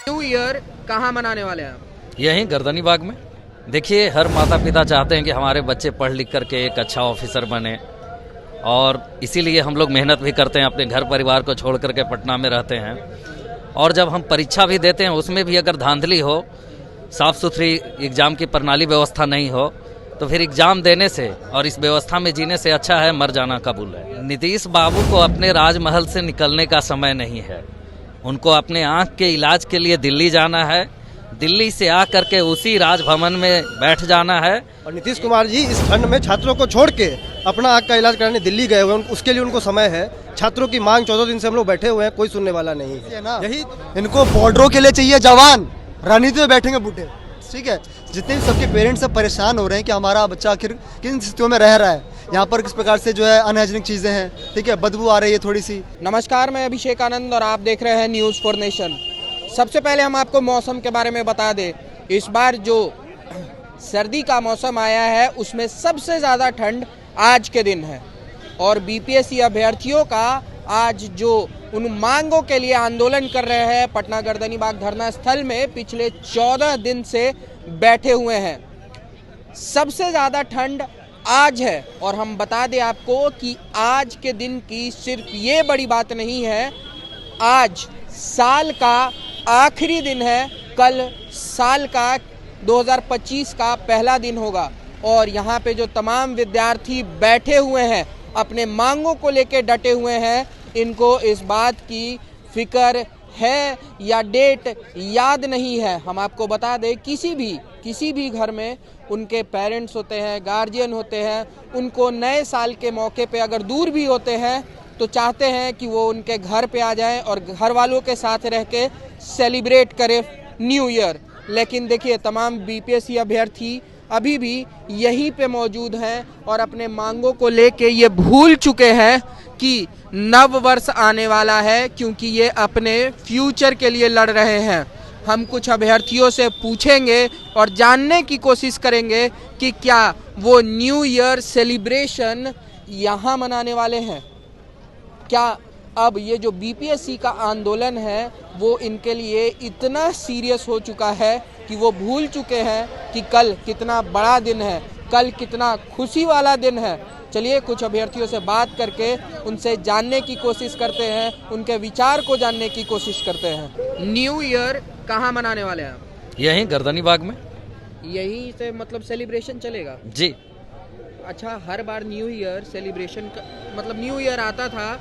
New year कहाँ मनाने वाले हैं आप? यहीं गर्दनी बाग में। देखिए, हर माता पिता चाहते हैं कि हमारे बच्चे पढ़ लिख करके एक अच्छा ऑफिसर बने, और इसीलिए हम लोग मेहनत भी करते हैं, अपने घर परिवार को छोड़ करके पटना में रहते हैं। और जब हम परीक्षा भी देते हैं उसमें भी अगर धांधली हो, साफ़ सुथरी एग्ज़ाम की प्रणाली व्यवस्था नहीं हो, तो फिर एग्ज़ाम देने से और इस व्यवस्था में जीने से अच्छा है मर जाना कबूल है। नीतीश बाबू को अपने राजमहल से निकलने का समय नहीं है। उनको अपने आँख के इलाज के लिए दिल्ली जाना है, दिल्ली से आ करके उसी राजभवन में बैठ जाना है। और नीतीश कुमार जी इस ठंड में छात्रों को छोड़ के अपना आँख का इलाज कराने दिल्ली गए हुए हैं, उसके लिए उनको समय है। छात्रों की मांग 14 दिन से हम लोग बैठे हुए हैं, कोई सुनने वाला नहीं है ना। यही इनको बॉर्डरों के लिए चाहिए जवान, राजनीति में बैठेंगे बूढ़े। ठीक है, जितने भी सबके पेरेंट्स सब परेशान हो रहे हैं कि हमारा बच्चा आखिर किन स्थितियों में रह रहा है, यहाँ पर किस प्रकार से जो है अनहाइजीनिक चीज़ें हैं, ठीक है, बदबू आ रही है थोड़ी सी। नमस्कार, मैं अभिषेक आनंद और आप देख रहे हैं न्यूज़ फॉर नेशन। सबसे पहले हम आपको मौसम के बारे में बता दें। इस बार जो सर्दी का मौसम आया है उसमें सबसे ज़्यादा ठंड आज के दिन है, और बीपीएससी अभ्यर्थियों का आज जो उन मांगों के लिए आंदोलन कर रहे हैं पटना गर्दनी बाग धरना स्थल में पिछले 14 दिन से बैठे हुए हैं, सबसे ज़्यादा ठंड आज है। और हम बता दें आपको कि आज के दिन की सिर्फ ये बड़ी बात नहीं है, आज साल का आखिरी दिन है। कल साल का 2025 का पहला दिन होगा, और यहाँ पे जो तमाम विद्यार्थी बैठे हुए हैं अपने मांगों को लेकर डटे हुए हैं, इनको इस बात की फिक्र है या डेट याद नहीं है। हम आपको बता दें, किसी भी घर में उनके पेरेंट्स होते हैं, गार्जियन होते हैं, उनको नए साल के मौके पे अगर दूर भी होते हैं तो चाहते हैं कि वो उनके घर पे आ जाएं और घर वालों के साथ रह के सेलिब्रेट करें न्यू ईयर। लेकिन देखिए, तमाम बीपीएससी अभ्यर्थी अभी भी यहीं पे मौजूद हैं और अपने मांगों को लेके ये भूल चुके हैं कि नव वर्ष आने वाला है, क्योंकि ये अपने फ्यूचर के लिए लड़ रहे हैं। हम कुछ अभ्यर्थियों से पूछेंगे और जानने की कोशिश करेंगे कि क्या वो न्यू ईयर सेलिब्रेशन यहाँ मनाने वाले हैं। क्या अब ये जो बीपीएससी का आंदोलन है वो इनके लिए इतना सीरियस हो चुका है कि वो भूल चुके हैं कि कल कितना बड़ा दिन है, कल कितना खुशी वाला दिन है। चलिए कुछ अभ्यर्थियों से बात करके उनसे जानने की कोशिश करते हैं, उनके विचार को जानने की कोशिश करते हैं। न्यू ईयर कहाँ मनाने वाले हैं आप? यहीं गर्दनी बाग में। यहीं से मतलब सेलिब्रेशन चलेगा जी। अच्छा, हर बार न्यू ईयर सेलिब्रेशन मतलब न्यू ईयर आता था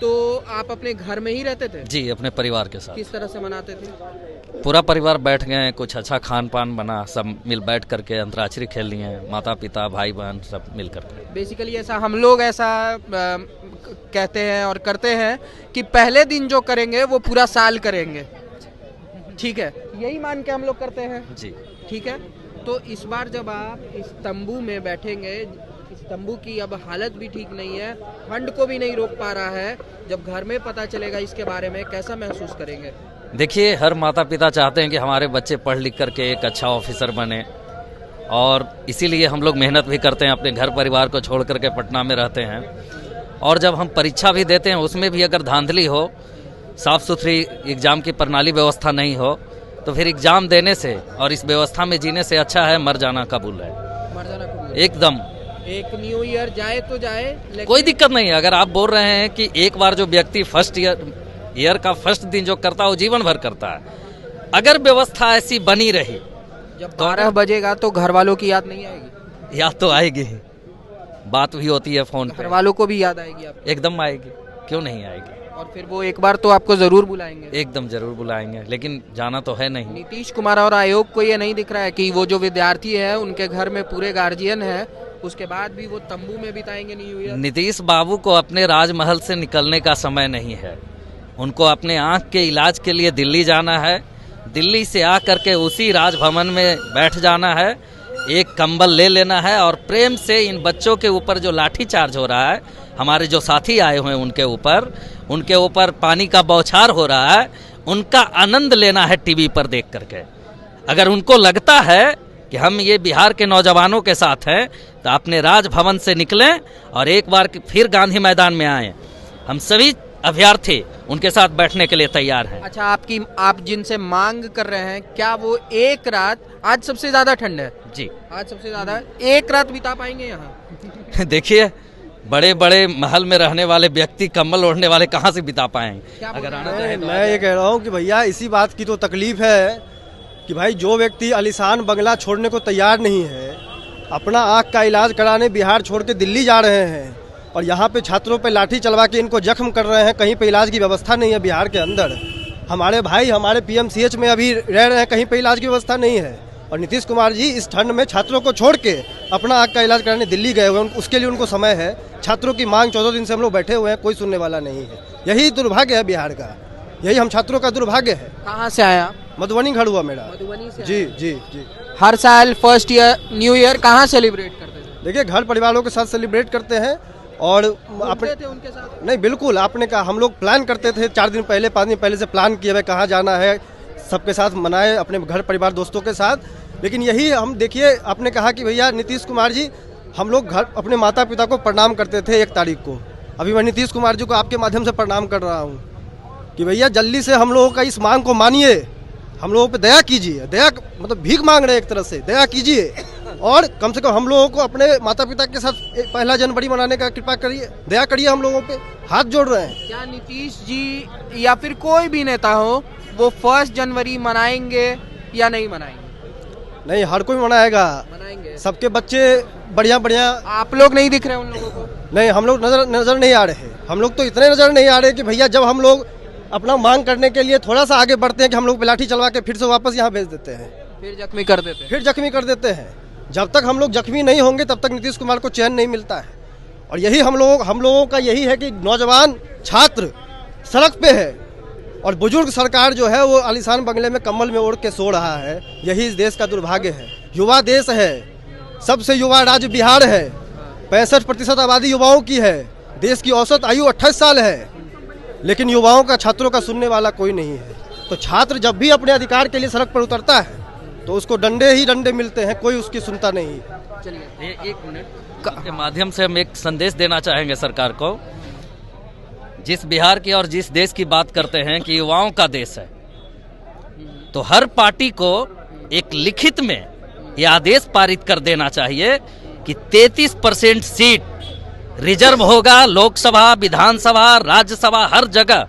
तो आप अपने घर में ही रहते थे? जी, अपने परिवार के साथ। किस तरह से मनाते थे? पूरा परिवार बैठ गए, कुछ अच्छा खान पान बना, सब मिल बैठ करके अंतराक्षरी खेल लिए, माता पिता भाई बहन सब मिल करके। बेसिकली ऐसा हम लोग ऐसा कहते हैं और करते हैं कि पहले दिन जो करेंगे वो पूरा साल करेंगे, ठीक है, यही मान के हम लोग करते हैं जी। ठीक है। तो इस बार जब आप इस तंबू में बैठेंगे, इस तंबू की अब हालत भी ठीक नहीं है, ठंड को भी नहीं रोक पा रहा है, जब घर में पता चलेगा इसके बारे में कैसा महसूस करेंगे? देखिए, हर माता पिता चाहते हैं कि हमारे बच्चे पढ़ लिख करके एक अच्छा ऑफिसर बने, और इसीलिए हम लोग मेहनत भी करते हैं, अपने घर परिवार को छोड़ करके पटना में रहते हैं। और जब हम परीक्षा भी देते हैं उसमें भी अगर धांधली हो, साफ़ सुथरी एग्ज़ाम की प्रणाली व्यवस्था नहीं हो, तो फिर एग्ज़ाम देने से और इस व्यवस्था में जीने से अच्छा है मर जाना कबूल है। मर जाना कबूल। एकदम। एक न्यू ईयर जाए तो जाए, लेकिन कोई दिक्कत नहीं है। अगर आप बोल रहे हैं कि एक बार जो व्यक्ति फर्स्ट ईयर का फर्स्ट दिन जो करता है वो जीवन भर करता है, अगर व्यवस्था ऐसी बनी रही, जब 12 बजेगा तो घर वालों की याद नहीं आएगी? याद तो आएगी, बात भी होती है फोन पे, घर वालों को भी याद आएगी आप? एकदम आएगी, क्यों नहीं आएगी। और फिर वो एक बार तो आपको जरूर बुलाएंगे? एकदम जरूर बुलाएंगे, लेकिन जाना तो है नहीं। नीतीश कुमार और आयोग को ये नहीं दिख रहा है कि वो जो विद्यार्थी है उनके घर में पूरे गार्जियन है, उसके बाद भी वो तंबू में बिताएंगे न्यू ईयर? नीतीश बाबू को अपने राजमहल से निकलने का समय नहीं है। उनको अपने आँख के इलाज के लिए दिल्ली जाना है, दिल्ली से आ करके उसी राजभवन में बैठ जाना है, एक कंबल ले लेना है और प्रेम से इन बच्चों के ऊपर जो लाठीचार्ज हो रहा है, हमारे जो साथी आए हुए हैं उनके ऊपर पानी का बौछार हो रहा है, उनका आनंद लेना है टीवी पर देख करके। अगर उनको लगता है कि हम ये बिहार के नौजवानों के साथ हैं, तो अपने राजभवन से निकलें और एक बार फिर गांधी मैदान में आएँ। हम सभी अभ्यर्थी उनके साथ बैठने के लिए तैयार हैं। अच्छा, आप जिनसे मांग कर रहे हैं, क्या वो एक रात, आज सबसे ज्यादा ठंड है जी आज सबसे ज्यादा है, एक रात बिता पाएंगे यहाँ? देखिए, बड़े बड़े महल में रहने वाले व्यक्ति कंबल ओढ़ने वाले कहाँ से बिता पाएंगे? क्या अगर बोल आना रहे चाहे तो मैं ये कह रहा हूँ कि भैया इसी बात की तो तकलीफ है कि भाई जो व्यक्ति आलीशान बंगला छोड़ने को तैयार नहीं है, अपना आँख का इलाज कराने बिहार छोड़ के दिल्ली जा रहे हैं और यहाँ पे छात्रों पे लाठी चलवा के इनको जख्म कर रहे हैं, कहीं पे इलाज की व्यवस्था नहीं है बिहार के अंदर। हमारे भाई हमारे पीएमसीएच में अभी रह रहे हैं, कहीं पे इलाज की व्यवस्था नहीं है। और नीतीश कुमार जी इस ठंड में छात्रों को छोड़ के अपना आँख का इलाज कराने दिल्ली गए हुए हैं, उसके लिए उनको समय है। छात्रों की मांग 14 दिन से हम लोग बैठे हुए हैं, कोई सुनने वाला नहीं है। यही दुर्भाग्य है बिहार का, यही हम छात्रों का दुर्भाग्य है। कहाँ से आया? मधुबनी घर हुआ मेरा। मधुबनी से जी आए? जी जी। हर साल फर्स्ट ईयर न्यू ईयर कहाँ सेलिब्रेट करते थे? देखिए, घर परिवारों के साथ सेलिब्रेट करते हैं और घूमते थे उनके साथ? नहीं, बिल्कुल आपने कहा, हम लोग प्लान करते थे 4 दिन पहले 5 दिन पहले से प्लान किए हुए कहाँ जाना है, सबके साथ मनाए अपने घर परिवार दोस्तों के साथ। लेकिन यही हम देखिए, आपने कहा कि भैया नीतीश कुमार जी, हम लोग घर अपने माता पिता को प्रणाम करते थे 1 तारीख को। अभी मैं नीतीश कुमार जी को आपके माध्यम से प्रणाम कर रहा हूँ कि भैया जल्दी से हम लोगों का इस मांग को मानिए, हम लोगों पे दया कीजिए। दया मतलब भीख मांग रहे हैं एक तरह से, दया कीजिए और कम से कम हम लोगों को अपने माता पिता के साथ 1 जनवरी मनाने का कृपा करिए, दया करिए, हम लोगों पे हाथ जोड़ रहे हैं। क्या नीतीश जी या फिर कोई भी नेता हो वो 1 जनवरी मनाएंगे या नहीं मनाएंगे? नहीं, हर कोई मनाएगा, मनाएंगे। सबके बच्चे बढ़िया बढ़िया। आप लोग नहीं दिख रहे उन लोगों को? नहीं, हम लोग नजर नहीं आ रहे। हम लोग तो इतने नजर नहीं आ रहे कि भैया जब हम लोग अपना मांग करने के लिए थोड़ा सा आगे बढ़ते हैं कि हम लोग पे लाठी चलवा के फिर से वापस यहाँ भेज देते हैं, फिर जख्मी कर देते हैं। फिर जख्मी कर देते हैं। जब तक हम लोग जख्मी नहीं होंगे तब तक नीतीश कुमार को चैन नहीं मिलता है। और यही हम लोगों का यही है कि नौजवान छात्र सड़क पे है और बुजुर्ग सरकार जो है वो आलीशान बंगले में कम्बल में ओढ़ के सो रहा है। यही इस देश का दुर्भाग्य है। युवा देश है, सबसे युवा राज्य बिहार है, 65% आबादी युवाओं की है, देश की औसत आयु 28 साल है, लेकिन युवाओं का, छात्रों का सुनने वाला कोई नहीं है। तो छात्र जब भी अपने अधिकार के लिए सड़क पर उतरता है तो उसको डंडे ही डंडे मिलते हैं, कोई उसकी सुनता नहीं। चलिए 1 मिनट के माध्यम से हम एक संदेश देना चाहेंगे सरकार को। जिस बिहार की और जिस देश की बात करते हैं कि युवाओं का देश है, तो हर पार्टी को एक लिखित में यह आदेश पारित कर देना चाहिए कि 33% सीट रिजर्व होगा। लोकसभा, विधानसभा, राज्यसभा, हर जगह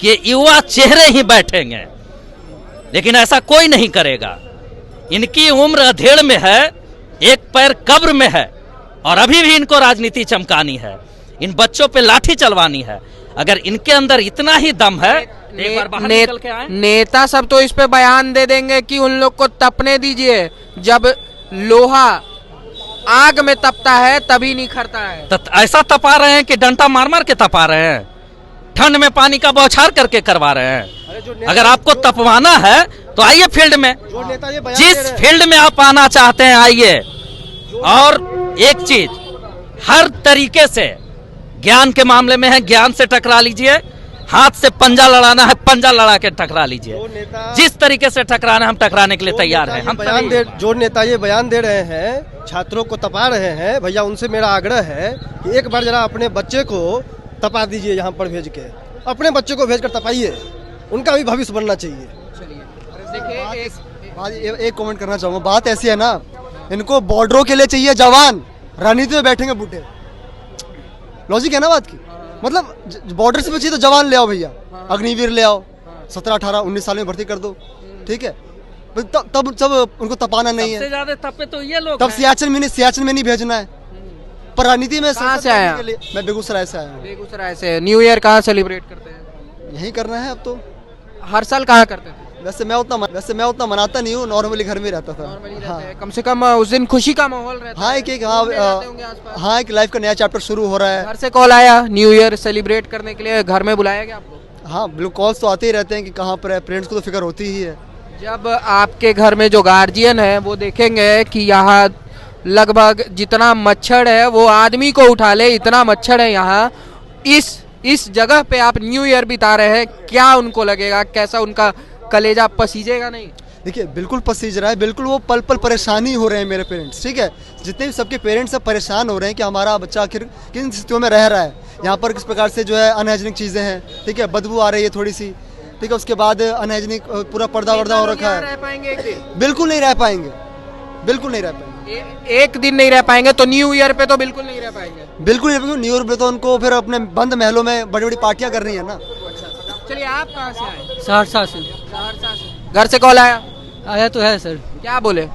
के युवा चेहरे ही बैठेंगे, लेकिन ऐसा कोई नहीं करेगा। इनकी उम्र अधेड़ में है, एक पैर कब्र में है और अभी भी इनको राजनीति चमकानी है, इन बच्चों पे लाठी चलवानी है। अगर इनके अंदर इतना ही दम है, एक बार बाहर निकल के आए। नेता सब तो इस पे बयान दे देंगे कि उन लोग को तपने दीजिए, जब लोहा आग में तपता है तभी निखरता है। तो ऐसा तपा रहे हैं कि डंडा मार मार के तपा रहे हैं, ठंड में पानी का बौछार करके करवा रहे हैं। अगर आपको तपवाना है तो आइए फील्ड में, जिस फील्ड में आप आना चाहते हैं आइए। और एक चीज, हर तरीके से ज्ञान के मामले में है, ज्ञान से टकरा लीजिए, हाथ से पंजा लड़ाना है, पंजा लड़ा के टकरा लीजिए। जिस तरीके से टकराना है हम टकराने के लिए तैयार हैं। हम जो नेता ये बयान दे रहे हैं, छात्रों को तपा रहे हैं, भैया उनसे मेरा आग्रह है कि एक बार जरा अपने बच्चे को तपा दीजिए, यहाँ पर भेज के अपने बच्चे को भेजकर तपाइए, उनका भी भविष्य बनना चाहिए। देखिए एक कमेंट करना चाहूँगा। बात ऐसी है ना, इनको बॉर्डरों के लिए चाहिए जवान, राजनीति में बैठेंगे बूढ़े। लॉजिक है ना बात की। मतलब बॉर्डर से चाहिए तो जवान ले आओ भैया, अग्निवीर ले आओ, 17, 18, 19 साल में भर्ती कर दो, ठीक है। तब सब उनको तपाना नहीं है। सबसे ज्यादा तपे तो ये लोग तब सियाचिन में नहीं भेजना है। पर राजनीति में कहाँ से आया? मैं बेगूसराय से आया हूँ। बेगूसराय से। न्यू ईयर कहाँ सेलिब्रेट करते हैं? यही करना है अब तो। हर साल कहाँ करते थे? वैसे मैं उतना मनाता नहीं हूँ, नॉर्मली घर में रहता था। नॉर्मली रहते हैं। कम से कम उस दिन खुशी का माहौल रहता है। हाँ, एक लाइफ का नया चैप्टर शुरू हो रहा है। घर से कॉल आया न्यू ईयर सेलिब्रेट करने के लिए, घर में बुलाया गया आपको? हाँ बिल्कुल, कॉल्स तो आते ही रहते हैं कि कहाँ पर है। पेरेंट्स को तो फिक्र होती ही है। जब आपके घर में जो गार्जियन है वो देखेंगे कि यहाँ लगभग जितना मच्छर है वो आदमी को उठा ले, इतना मच्छर है यहाँ, इस जगह पे आप न्यू ईयर बिता रहे हैं, क्या उनको लगेगा? कैसा उनका कलेजा पसीजेगा नहीं? देखिए बिल्कुल पसीज रहा है, बिल्कुल वो पल पल परेशानी हो रहे हैं मेरे पेरेंट्स, ठीक है। जितने भी सबके पेरेंट्स सब परेशान हो रहे हैं कि हमारा बच्चा आखिर किन स्थितियों में रह रहा है। यहाँ पर किस प्रकार से जो है अनहाइजीनिक चीज़ें हैं, ठीक है, बदबू आ रही है थोड़ी सी, ठीक है, उसके बाद अनहाइजीनिक पूरा पर्दा वर्दा हो रखा है। रह पाएंगे एक दिन? बिल्कुल नहीं रह पाएंगे, बिल्कुल नहीं रह पाएंगे, एक दिन नहीं रह पाएंगे तो न्यू ईयर पे तो बिल्कुल नहीं रह पाएंगे। बिल्कुल नहीं, न्यू ईयर पे तो उनको फिर अपने बंद महलों में बड़ी बड़ी पार्टियां करनी है ना। चलिए, आप कहाँ से आए? सहरसा से सहरसा से। घर से कॉल आया? आया तो है सर। क्या बोले?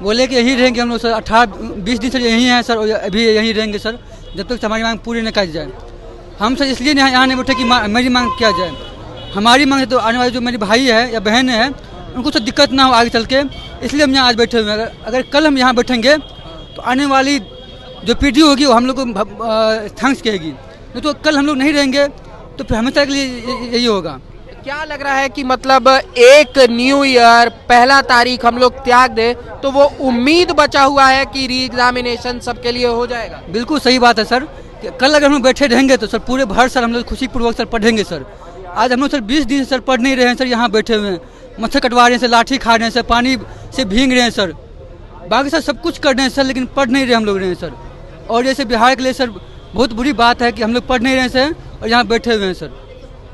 बोले कि यहीं रहेंगे हम लोग सर, 18-20 दिन से यहीं हैं सर, और अभी यहीं रहेंगे सर जब तक हमारी मांग पूरी न की जाए। हम सर इसलिए यहाँ नहीं बैठे कि मेरी मांग किया जाए। हमारी मांग है तो आने वाले जो मेरी भाई है या बहन है उनको तो दिक्कत ना हो आगे चल के, इसलिए हम यहाँ आज बैठे हुए हैं। अगर कल हम यहाँ बैठेंगे तो आने वाली जो पीढ़ी होगी वो हम लोग को थैंक्स कहेगी, नहीं तो कल हम लोग नहीं रहेंगे तो फिर हमेशा के लिए यही होगा। क्या लग रहा है कि मतलब एक न्यू ईयर पहला तारीख हम लोग त्याग दे तो वो उम्मीद बचा हुआ है कि री एग्जामिनेशन सबके लिए हो जाएगा? बिल्कुल सही बात है सर, कि कल अगर हम लोग बैठे रहेंगे तो सर पूरे भर सर हम लोग खुशीपूर्वक सर पढ़ेंगे सर। आज हम लोग सर 20 दिन से सर पढ़ नहीं रहे हैं सर, यहाँ बैठे हुए हैं, मच्छर कटवा रहे हैं सर, लाठी खा रहे हैं सर, पानी से भीग रहे हैं सर, बाकी सर सब कुछ कर रहे हैं सर, लेकिन पढ़ नहीं रहे हम लोग रहे हैं सर। और जैसे बिहार के लिए सर बहुत बुरी बात है कि हम लोग पढ़ नहीं रहे हैं सर और यहाँ बैठे हुए हैं सर।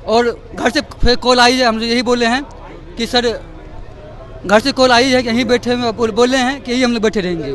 और घर से फिर कॉल आई है, हम लोग यही बोले हैं कि सर घर से कॉल आई है कि यहीं बैठे हुए, बोले हैं कि यही हम लोग बैठे रहेंगे।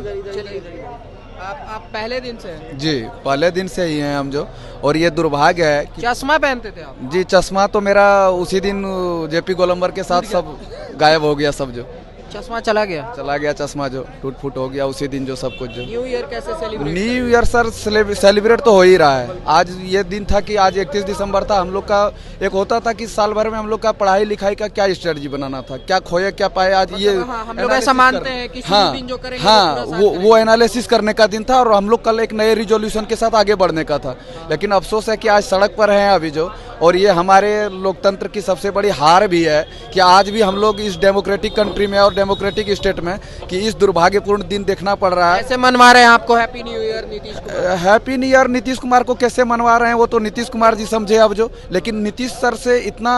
आप पहले दिन से हैं? जी, पहले दिन से ही हैं हम जो, और ये दुर्भाग्य है कि चश्मा पहनते थे आप? जी, चश्मा तो मेरा उसी दिन जेपी गोलंबर के साथ सब गायब हो गया, सब जो चश्मा चला गया चश्मा जो टूट फूट हो गया उसी दिन, जो सब कुछ जो। न्यू ईयर कैसे celebrate? New year sir celebrate तो हो ही रहा है। आज ये दिन था कि आज 31 दिसंबर था, हम लोग का एक होता था कि साल भर में हम लोग का पढ़ाई लिखाई का क्या स्ट्रेटजी बनाना था, क्या खोए क्या पाए। आज ये हम लोग ऐसा मानते हैं कि शुरू दिन जो करेंगे हाँ वो एनालिसिस करने का दिन था, और हम लोग कल एक नए रिजोल्यूशन के साथ आगे बढ़ने का था। लेकिन अफसोस है कि आज सड़क पर हैं अभी जो, और ये हमारे लोकतंत्र की सबसे बड़ी हार भी है कि आज भी हम लोग इस डेमोक्रेटिक कंट्री में और डेमोक्रेटिक स्टेट में कि इस दुर्भाग्यपूर्ण दिन देखना पड़ रहा है। कैसे मनवा रहे हैं आपको happy new year Nitish Kumar? Happy new year Nitish Kumar को कैसे मनवा रहे हैं वो तो नीतीश कुमार जी समझे अब जो, लेकिन नीतीश सर से इतना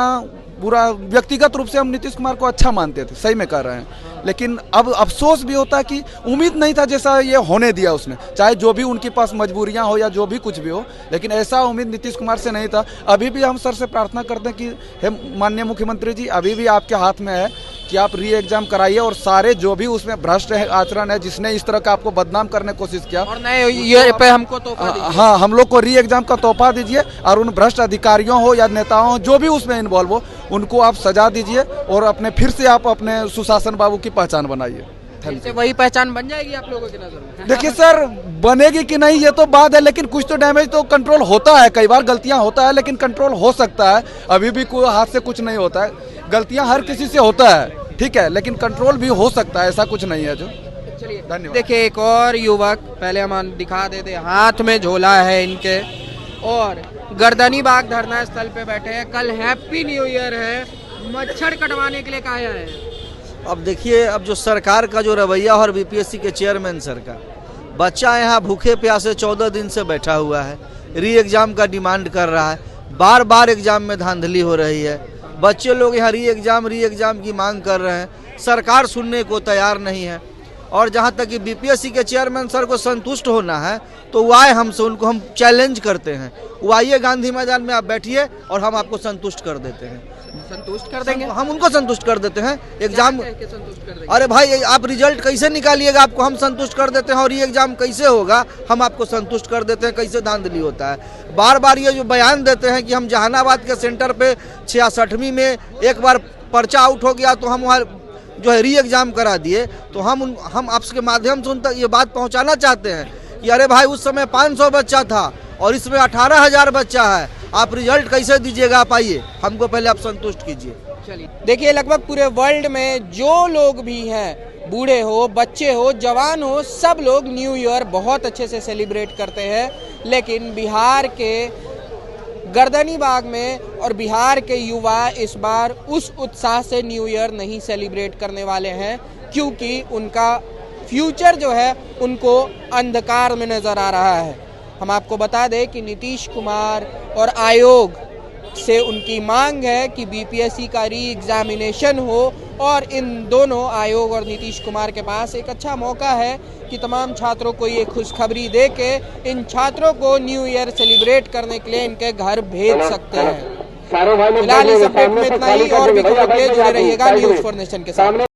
पूरा व्यक्तिगत रूप से हम नीतीश कुमार को अच्छा मानते थे, सही में कर रहे हैं। लेकिन अब अफसोस भी होता है कि उम्मीद नहीं था जैसा ये होने दिया उसने, चाहे जो भी उनके पास मजबूरियां हो या जो भी कुछ भी हो, लेकिन ऐसा उम्मीद नीतीश कुमार से नहीं था। अभी भी हम सर से प्रार्थना करते हैं कि हे माननीय मुख्यमंत्री जी, अभी भी आपके हाथ में है कि आप री एग्जाम कराइए, और सारे जो भी उसमें भ्रष्ट आचरण है, जिसने इस तरह का आपको बदनाम करने की कोशिश किया, और नए ईयर पे हमको तोहफा दीजिए। हाँ, हम लोग को री एग्जाम का तोहफा दीजिए, और उन भ्रष्ट अधिकारियों हो या नेताओं हो जो भी उसमें इन्वॉल्व हो, उनको आप सजा दीजिए, और अपने फिर से आप अपने सुशासन बाबू की पहचान बनाइए। इससे वही पहचान बन जाएगी आप लोगों की नजर में? देखिए सर, बनेगी कि नहीं ये तो बात है, लेकिन कुछ तो डैमेज तो कंट्रोल होता है, कई बार गलतियां होता है, लेकिन कंट्रोल हो सकता है। अभी भी कोई हाथ से कुछ नहीं होता है, गलतियां हर किसी से होता है, ठीक है, लेकिन कंट्रोल भी हो सकता है, ऐसा कुछ नहीं है जो। चलिए, धन्यवाद। देखिए एक और युवक, पहले हम दिखा देते, हाथ में झोला है इनके, और गर्दनी बाग धरना स्थल पे बैठे हैं। कल हैप्पी न्यू ईयर है, मच्छर कटवाने के लिए कहा है। अब देखिए, अब जो सरकार का जो रवैया और बीपीएससी के चेयरमैन सर का, बच्चा यहाँ भूखे प्यासे 14 दिन से बैठा हुआ है, री एग्ज़ाम का डिमांड कर रहा है, बार बार एग्ज़ाम में धांधली हो रही है, बच्चे लोग यहाँ री एग्ज़ाम की मांग कर रहे हैं, सरकार सुनने को तैयार नहीं है। और जहाँ तक कि बीपीएससी के चेयरमैन सर को संतुष्ट होना है तो वो आए हमसे, उनको हम चैलेंज करते हैं, वो आइए गांधी मैदान में, आप बैठिए और हम आपको संतुष्ट कर देते हैं। संतुष्ट कर देंगे? हम उनको संतुष्ट कर देते हैं। एग्जाम, संतुष्ट कर देंगे? अरे भाई, आप रिजल्ट कैसे निकालिएगा, आपको हम संतुष्ट कर देते हैं, और ये एग्जाम कैसे होगा हम आपको संतुष्ट कर देते हैं। कैसे धांधली होता है, बार बार ये जो बयान देते हैं कि हम जहानाबाद के सेंटर पे 66वीं में एक बार पर्चा आउट हो गया तो हम वहाँ जो है री एग्जाम करा दिए, तो हम आपके माध्यम से उन तक ये बात पहुँचाना चाहते हैं कि अरे भाई, उस समय 500 बच्चा था और इसमें 18,000 बच्चा है, आप रिजल्ट कैसे दीजिएगा? आप आइए, हमको पहले आप संतुष्ट कीजिए। चलिए, देखिए लगभग पूरे वर्ल्ड में जो लोग भी हैं, बूढ़े हो, बच्चे हो, जवान हो, सब लोग न्यू ईयर बहुत अच्छे से सेलिब्रेट करते हैं। लेकिन बिहार के गर्दनी बाग में और बिहार के युवा इस बार उस उत्साह से न्यू ईयर नहीं सेलिब्रेट करने वाले हैं, क्योंकि उनका फ्यूचर जो है उनको अंधकार में नज़र आ रहा है। हम आपको बता दें कि नीतीश कुमार और आयोग से उनकी मांग है कि बीपीएससी का री एग्जामिनेशन हो और इन दोनों आयोग और नीतीश कुमार के पास एक अच्छा मौका है कि तमाम छात्रों को ये खुशखबरी दे के इन छात्रों को न्यू ईयर सेलिब्रेट करने के लिए इनके घर भेज सकते हैं। फिलहाल इस अपडेट में इतना ही, और भी खबरों के लिए जुड़े रहिएगा न्यूज़ फॉर नेशन के साथ।